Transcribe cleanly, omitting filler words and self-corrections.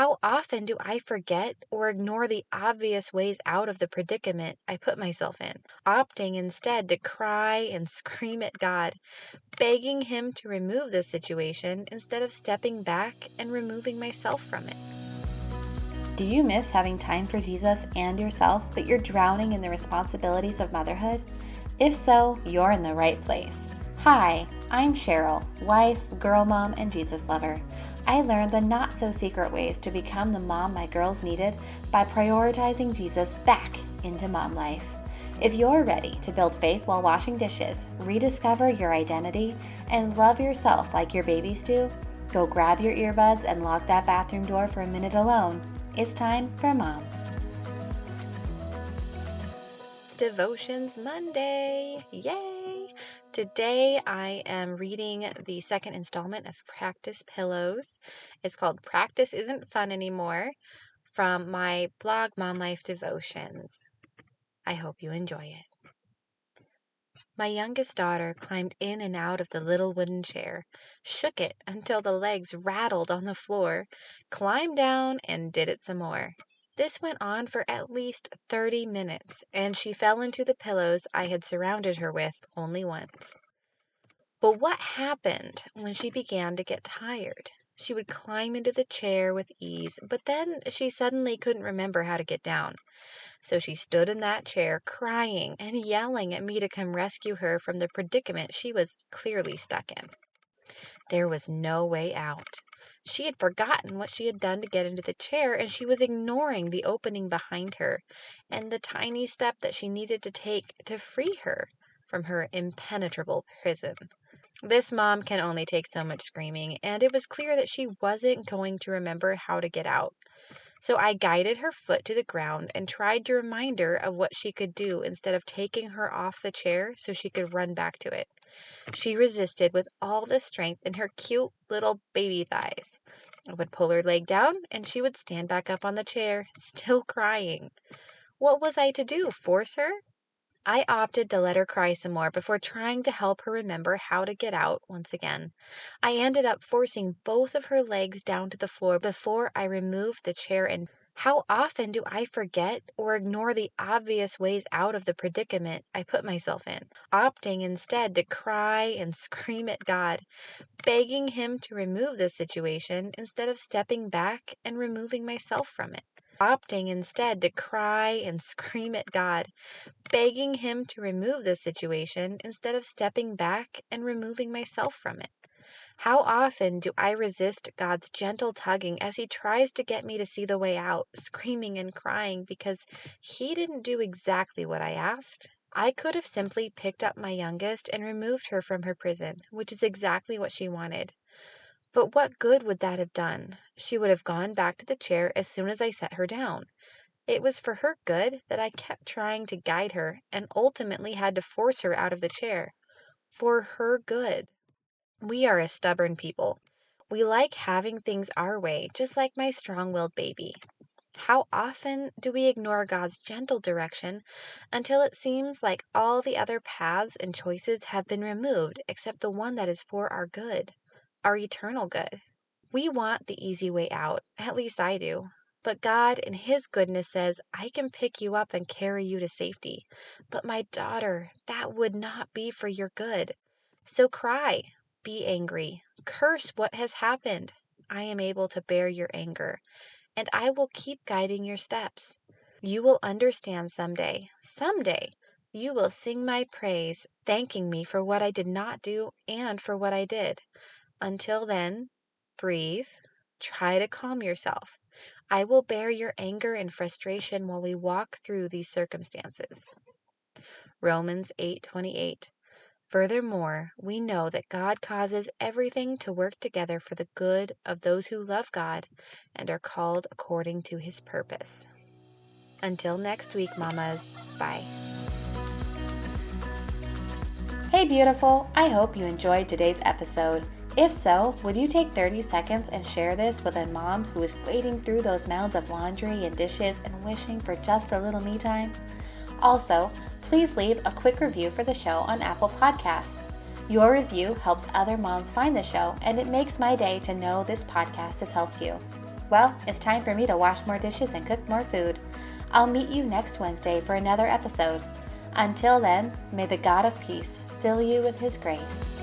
How often do I forget or ignore the obvious ways out of the predicament I put myself in, opting instead to cry and scream at God, begging Him to remove the situation instead of stepping back and removing myself from it? Do you miss having time for Jesus and yourself, but you're drowning in the responsibilities of motherhood? If so, you're in the right place. Hi, I'm Cheryl, wife, girl mom, and Jesus lover. I learned the not-so-secret ways to become the mom my girls needed by prioritizing Jesus back into mom life. If you're ready to build faith while washing dishes, rediscover your identity, and love yourself like your babies do, go grab your earbuds and lock that bathroom door for a minute alone. It's time for Mom. It's Devotions Monday. Yay! Today I am reading the second installment of Practice Pillows. It's called Practice Isn't Fun Anymore from my blog Mom Life Devotions. I hope you enjoy it. My youngest daughter climbed in and out of the little wooden chair, shook it until the legs rattled on the floor, climbed down and did it some more. This went on for at least 30 minutes, and she fell into the pillows I had surrounded her with only once. But what happened when she began to get tired? She would climb into the chair with ease, but then she suddenly couldn't remember how to get down. So she stood in that chair, crying and yelling at me to come rescue her from the predicament she was clearly stuck in. There was no way out. She had forgotten what she had done to get into the chair, and she was ignoring the opening behind her and the tiny step that she needed to take to free her from her impenetrable prison. This mom can only take so much screaming, and it was clear that she wasn't going to remember how to get out. So I guided her foot to the ground and tried to remind her of what she could do instead of taking her off the chair so she could run back to it. She resisted with all the strength in her cute little baby thighs. I would pull her leg down and she would stand back up on the chair, still crying. What was I to do? Force her? I opted to let her cry some more before trying to help her remember how to get out once again. I ended up forcing both of her legs down to the floor before I removed the chair. And how often do I forget or ignore the obvious ways out of the predicament I put myself in, opting instead to cry and scream at God, begging Him to remove the situation instead of stepping back and removing myself from it. Opting instead to cry and scream at God, begging Him to remove the situation instead of stepping back and removing myself from it. How often do I resist God's gentle tugging as He tries to get me to see the way out, screaming and crying because He didn't do exactly what I asked? I could have simply picked up my youngest and removed her from her prison, which is exactly what she wanted. But what good would that have done? She would have gone back to the chair as soon as I set her down. It was for her good that I kept trying to guide her and ultimately had to force her out of the chair. For her good. We are a stubborn people. We like having things our way, just like my strong-willed baby. How often do we ignore God's gentle direction until it seems like all the other paths and choices have been removed except the one that is for our good, our eternal good? We want the easy way out, at least I do. But God, in His goodness, says, I can pick you up and carry you to safety. But my daughter, that would not be for your good. So cry, be angry, curse what has happened. I am able to bear your anger, and I will keep guiding your steps. You will understand someday. Someday, you will sing my praise, thanking me for what I did not do and for what I did. Until then, breathe, try to calm yourself. I will bear your anger and frustration while we walk through these circumstances. Romans 8:28. Furthermore, we know that God causes everything to work together for the good of those who love God and are called according to His purpose. Until next week, mamas. Bye. Hey beautiful, I hope you enjoyed today's episode. If so, would you take 30 seconds and share this with a mom who is wading through those mounds of laundry and dishes and wishing for just a little me time? Also, please leave a quick review for the show on Apple Podcasts. Your review helps other moms find the show, and it makes my day to know this podcast has helped you. Well, it's time for me to wash more dishes and cook more food. I'll meet you next Wednesday for another episode. Until then, may the God of peace fill you with his grace.